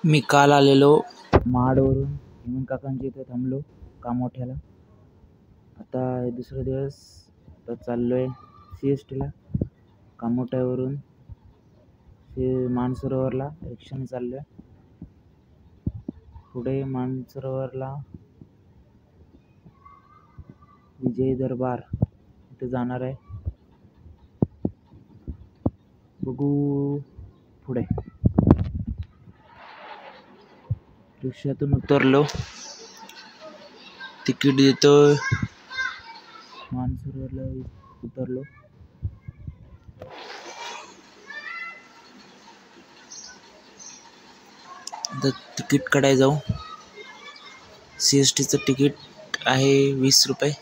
मी काल आलेलो महाडवरून हेमंत काकांच्या इथे थांबलो कामोठ्याला. आता दुसरा दिवस. आता चाललो आहे CSTला कामोठ्यावरून मानसरोवरला रिक्षाने चाललो आहे. पुढे मानसरोवरला विजय दरबार इथे जाणार आहे. बघू पुढे. रिक्षातून उतरलो, तिकीट देतो. मानसरोवरला उतरलो. आता तिकीट काढायला जाऊ. CSTचं तिकीट आहे 20 रुपये.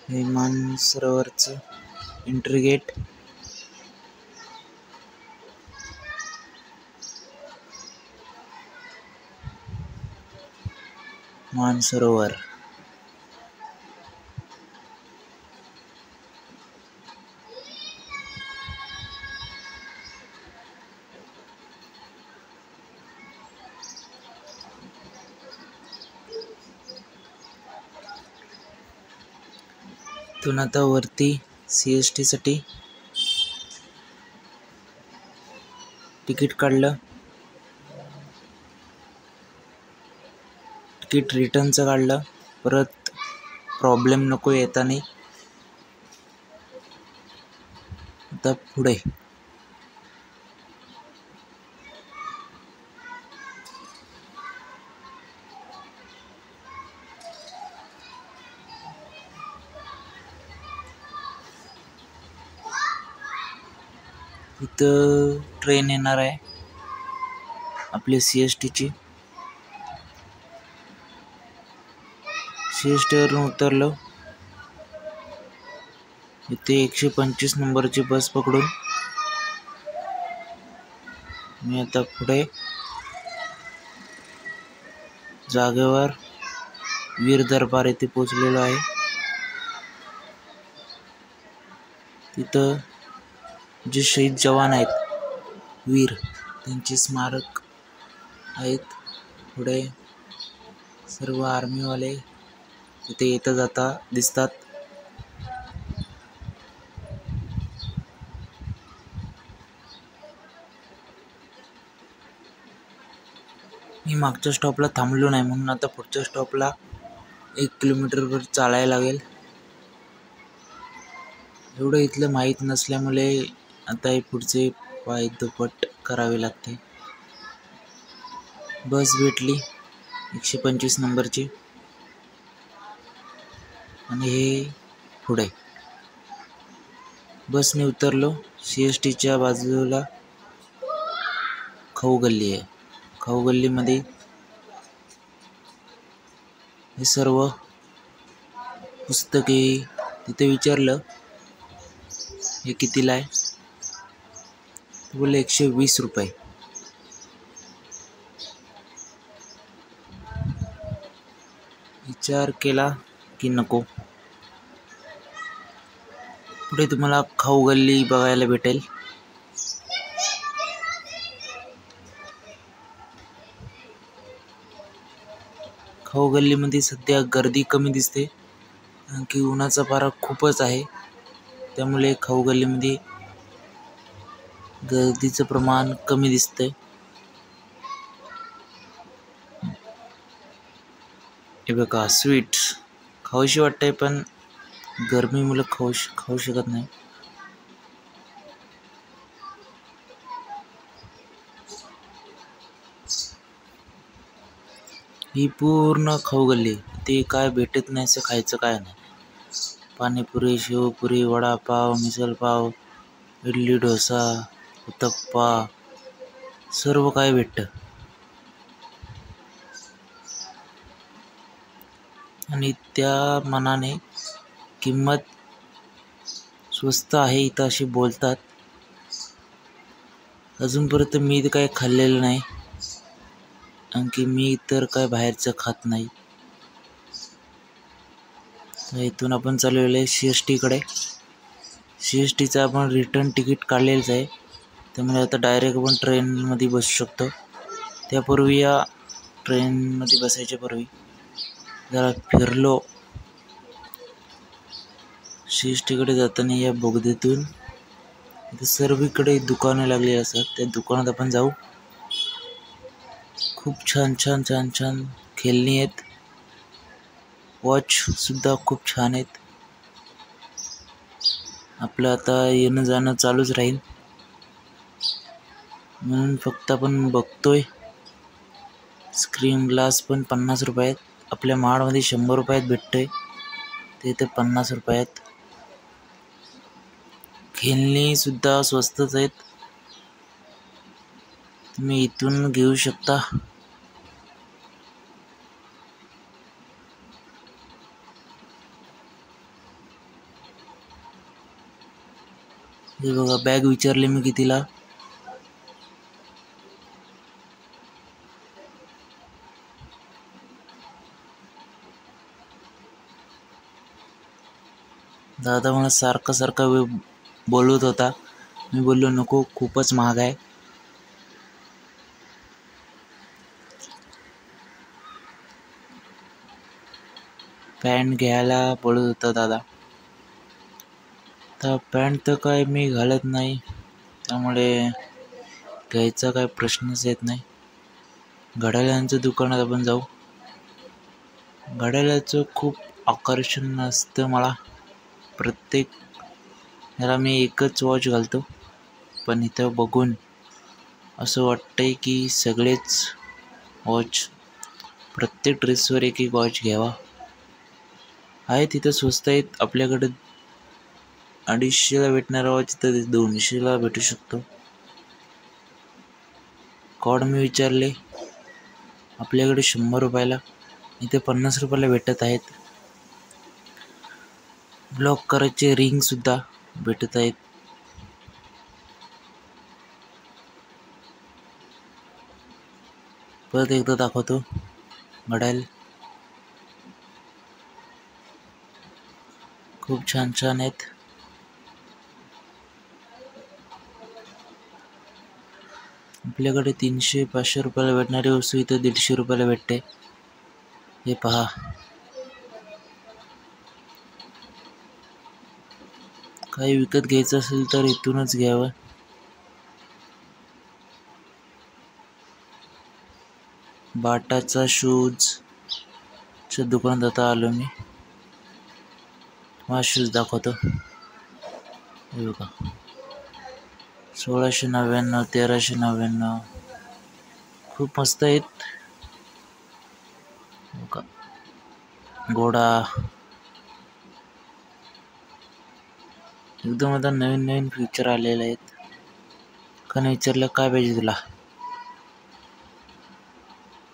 हे मानसरोवरचं एंट्री गेट. मानसरोवर इथून आता वरती CSTसाठी तिकीट काढलं. तिकीट रिटर्नचं काढलं. परत प्रॉब्लेम नको येताना. आता पुढे इथं ट्रेन येणार आहे आपली CSTची. CSTवरून उतरलो. इथे 125 नंबरची बस पकडून मी आता पुढे जागेवर वीर दरबार येथे पोहोचलेलो आहे. तिथं जे शहीद जवान आहेत वीर त्यांचे स्मारक आहेत. पुढे सर्व आर्मीवाले तिथे येता जाता दिसतात. मी मागच्या स्टॉपला थांबलो नाही म्हणून आता पुढच्या स्टॉपला 1 किलोमीटरवर चालायला लागेल. एवढं इथलं माहीत नसल्यामुळे आता हे पुढचे पाय दुप्पट करावे लागते. बस भेटली 125 नंबरची आणि हे पुढे बसने उतरलो. CSTच्या बाजूला खाऊ गल्ली आहे. खाऊ गल्लीमध्ये हे सर्व पुस्तके. तिथे विचारलं हे कितीला आहे. बोलले 120 रुपये. विचार केला की नको. पुढे तुम्हाला खाऊ गल्ली बघायला भेटेल. खाऊ गल्लीमध्ये सध्या गर्दी कमी दिसते कारण की उन्हाचा पारा खूपच आहे. त्यामुळे खाऊ गल्लीमध्ये गर्दीचं प्रमाण कमी दिसतंय. हे बघा स्वीट्स खाऊशी वाटतंय पण गरमीमुळे खाऊ शकत नाही. ही पूर्ण खाऊ गल्ली. ते काय भेटत नाही असं खायचं काय नाही. पाणीपुरी, शेवपुरी, वडापाव, मिसळपाव, इडली, डोसा, उत्तप्पा सर्व काय भेटतं. आणि त्या मानाने किंमत स्वस्त आहे इथं अशी बोलतात. अजूनपर्यंत मी इथं काही खाल्लेलं नाही आणखी मी तर काय बाहेरचं खात नाही. तर इथून आपण चाललेलो आहे CSTकडे. CSTचं आपण रिटर्न तिकीट काढलेलंच आहे, त्यामुळे आता डायरेक्ट आपण ट्रेनमध्ये बसू शकतो. त्यापूर्वी या ट्रेनमध्ये बसायच्या पूर्वी जरा फिरलो. CSTकडे जाताना या बोगद्यातून इथे सर्वीकडे दुकानं लागलेली असतात, त्या दुकानात आपण जाऊ. खूप छान छान छान छान खेळणी आहेत. वॉच सुद्धा खूप छान आहेत. आपलं आता येणं जाणं चालूच राहील, म्हणून फक्त आपण बघतोय. स्क्रीन ग्लास पण 50 रुपयात. आपल्या महाडमध्ये 100 रुपयात भेटतोय, ते इथे 50 रुपयात. खेळणी सुद्धा स्वस्तच आहेत, तुम्ही इथून घेऊ शकता. हे बघा, बॅग विचारली मी कितीला. दादा मला सारखा बोलवत होता. मी बोललो नको, खूपच महाग आहे. पॅन्ट घ्यायला बोलत होता दादा. तर पॅन्ट तर काय मी घालत नाही, त्यामुळे घ्यायचा काय प्रश्नच येत नाही. घड्याळांच्या दुकानात आपण जाऊ. घड्याळाचं खूप आकर्षण असतं मला. प्रत्येक ह्याला मी एकच वॉच घालतो, पण इथं बघून असं वाटतंय की सगळेच वॉच, प्रत्येक ड्रेसवर एक एक वॉच घ्यावा. आहे तिथं स्वस्त आहेत. आपल्याकडे 250ला भेटणारा वॉच तर 200ला भेटू शकतो. कॉड मी विचारले, आपल्याकडे 100 रुपयाला, इथे 50 रुपयाला भेटत आहेत. ब्लॉक करायचे रिंग सुद्धा भेटत आहेत. परत एकदा दाखवतो घड्याळ, खूप छान छान आहेत. आपल्याकडे 300-500 रुपयाला भेटणारी वस्तू इथं 150 रुपयाला भेटते. हे पहा, काही विकत घ्यायचं असेल तर इथूनच घ्यावं. बाटाचा शूजच्या दुकानात आता आलो मी. हा शूज दाखवतो. हे बघा, 1699, 1399, खूप मस्त आहेत. बघा, घोडा, एकदम आता नवीन नवीन फीचर आलेले आहेत. कारण विचारलं काय पाहिजे तुला,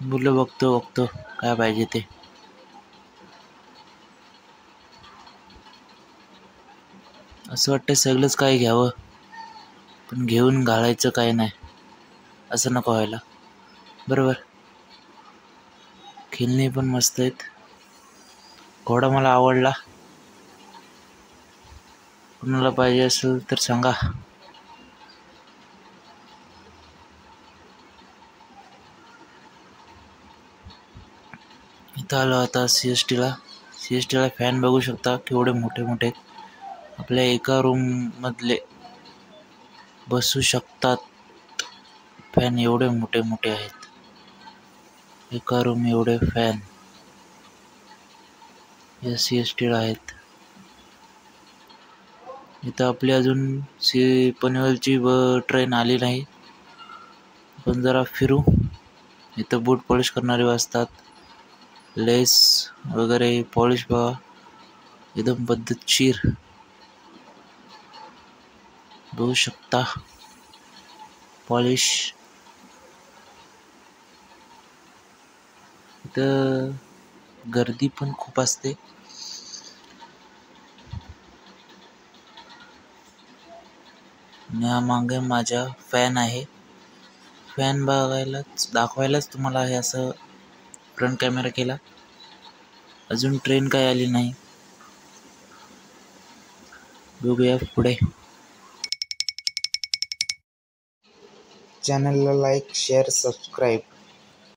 बोललो बघतो काय पाहिजे ते. असं वाटतं सगळंच काय घ्यावं, पण घेऊन घालायचं काय नाही, असं नको व्हायला. बरोबर. खेळणी पण मस्त आहेत. घोडा मला आवडला, कुणाला पाहिजे असेल तर सांगा. इथं आलो आता CSTला फॅन बघू शकता केवढे मोठे मोठे आहेत. आपल्या एका रूम मधले बसू शकतात. फॅन एवढे मोठे मोठे आहेत. एका रूम एवढे फॅन या CSTला आहेत. इथं आपली अजून पनवेलची ट्रेन आली नाही, पण जरा फिरू. इथं बूट पॉलिश करणारे असतात. लेस वगैरे पॉलिश बघा, एकदम पद्धतशीर बघू शकता. पॉलिश इथं गर्दी पण खूप असते. मागे माझ्या फॅन आहे. फॅन दाखवायलाच तुम्हाला हे असं फ्रंट कॅमेरा केला. अजून ट्रेन काय आली नाही, बघूया पुढे. चॅनलला लाईक, शेअर, सबस्क्राईब